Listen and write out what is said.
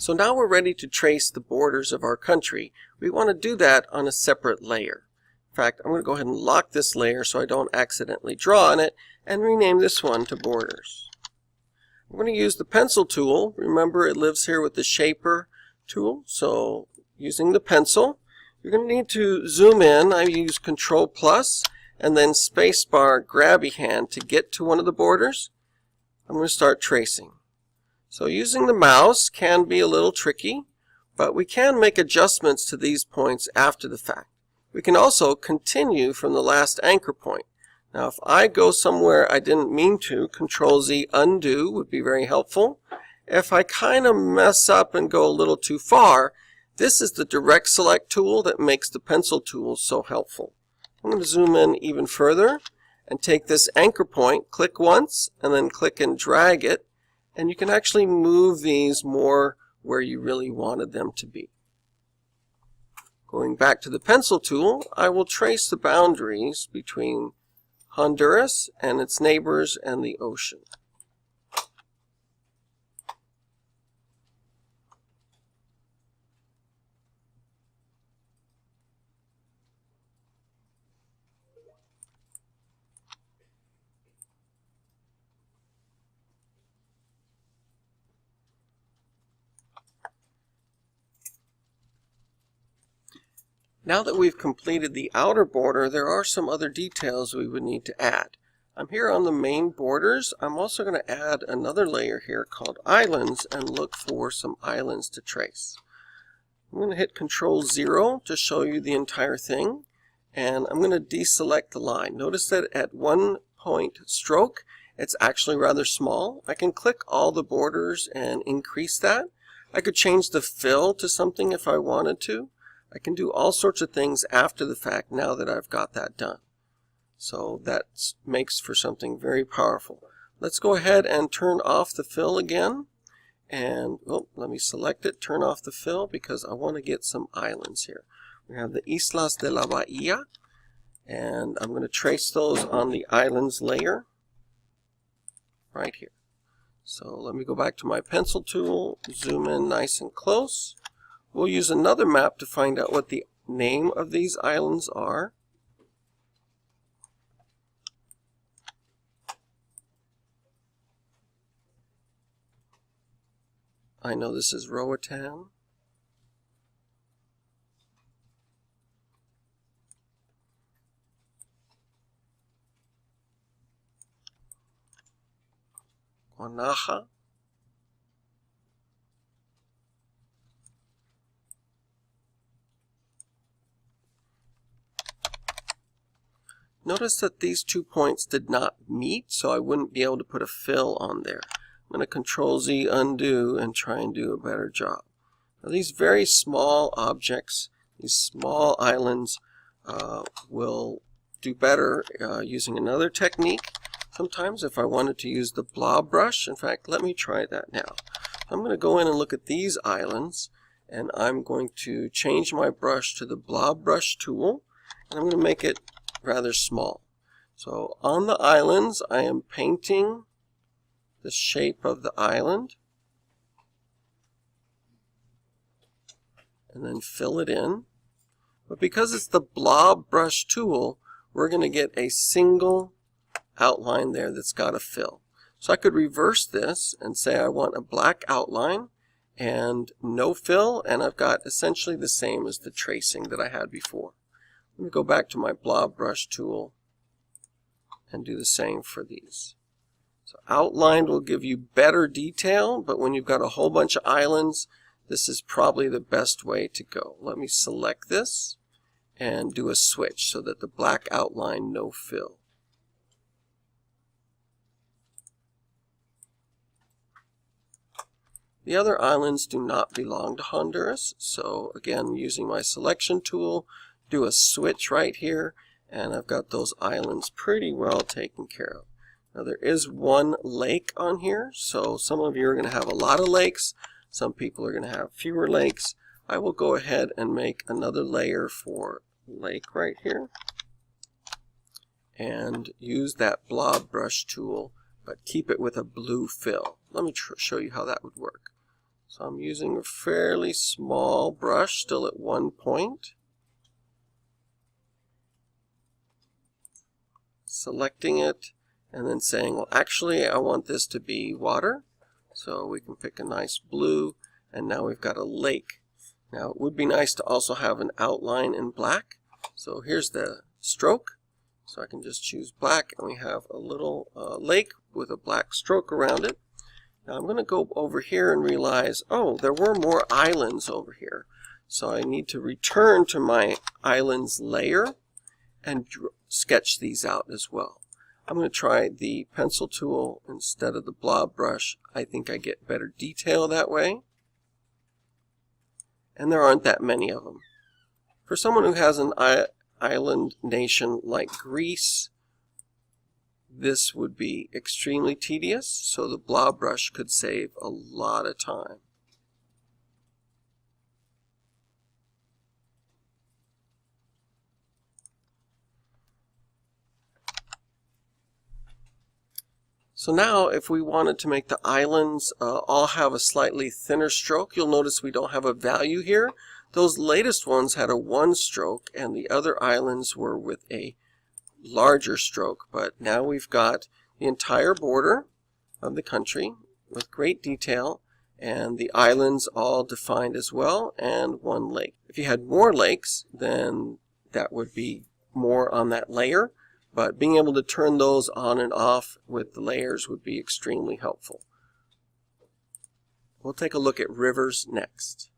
So now we're ready to trace the borders of our country. We want to do that on a separate layer. In fact, I'm going to go ahead and lock this layer so I don't accidentally draw on it and rename this one to Borders. I'm going to use the pencil tool. Remember, it lives here with the shaper tool. So using the pencil, you're going to need to zoom in. I use Control plus and then spacebar grabby hand to get to one of the borders. I'm going to start tracing. So using the mouse can be a little tricky, but we can make adjustments to these points after the fact. We can also continue from the last anchor point. Now if I go somewhere I didn't mean to, Control Z undo would be very helpful. If I kind of mess up and go a little too far, this is the direct select tool that makes the pencil tool so helpful. I'm going to zoom in even further and take this anchor point, click once, and then click and drag it. And you can actually move these more where you really wanted them to be. Going back to the pencil tool, I will trace the boundaries between Honduras and its neighbors and the ocean. Now that we've completed the outer border, there are some other details we would need to add. I'm here on the main borders. I'm also going to add another layer here called Islands and look for some islands to trace. I'm going to hit Control 0 to show you the entire thing, and I'm going to deselect the line. Notice that at 1 point stroke, it's actually rather small. I can click all the borders and increase that. I could change the fill to something if I wanted to. I can do all sorts of things after the fact now that I've got that done. So that makes for something very powerful. Let's go ahead and turn off the fill again. And let me select it, turn off the fill because I want to get some islands here. We have the Islas de la Bahia, and I'm going to trace those on the islands layer right here. So let me go back to my pencil tool, zoom in nice and close. We'll use another map to find out what the name of these islands are. I know this is Roatan. Guanaja. Notice that these 2 points did not meet, so I wouldn't be able to put a fill on there. I'm going to Control Z undo and try and do a better job. Now these very small objects, these small islands, will do better using another technique. Sometimes if I wanted to use the Blob Brush, in fact, let me try that now. I'm going to go in and look at these islands, and I'm going to change my brush to the Blob Brush tool, and I'm going to make it rather small. So on the islands, I am painting the shape of the island and then fill it in. But because it's the Blob Brush tool, we're going to get a single outline there that's got a fill. So I could reverse this and say I want a black outline and no fill, and I've got essentially the same as the tracing that I had before. Let me go back to my Blob Brush tool and do the same for these. So outlined will give you better detail, but when you've got a whole bunch of islands, this is probably the best way to go. Let me select this and do a switch so that the black outline, no fill. The other islands do not belong to Honduras, so again, using my selection tool, do a switch right here, and I've got those islands pretty well taken care of. Now there is one lake on here, so some of you are going to have a lot of lakes, some people are going to have fewer lakes. I will go ahead and make another layer for lake right here and use that Blob Brush tool, but keep it with a blue fill. Let me show you how that would work. So I'm using a fairly small brush, still at 1 point. Selecting it and then saying, well, actually I want this to be water. So we can pick a nice blue, and now we've got a lake. Now it would be nice to also have an outline in black. So here's the stroke. So I can just choose black, and we have a little lake with a black stroke around it. Now I'm going to go over here and realize, oh, there were more islands over here. So I need to return to my islands layer and sketch these out as well. I'm going to try the pencil tool instead of the blob brush. I think I get better detail that way. And there aren't that many of them. For someone who has an island nation like Greece, this would be extremely tedious, so the blob brush could save a lot of time. So now if we wanted to make the islands all have a slightly thinner stroke, you'll notice we don't have a value here. Those latest ones had a 1 stroke, and the other islands were with a larger stroke. But now we've got the entire border of the country with great detail, and the islands all defined as well, and 1 lake. If you had more lakes, then that would be more on that layer. But being able to turn those on and off with the layers would be extremely helpful. We'll take a look at rivers next.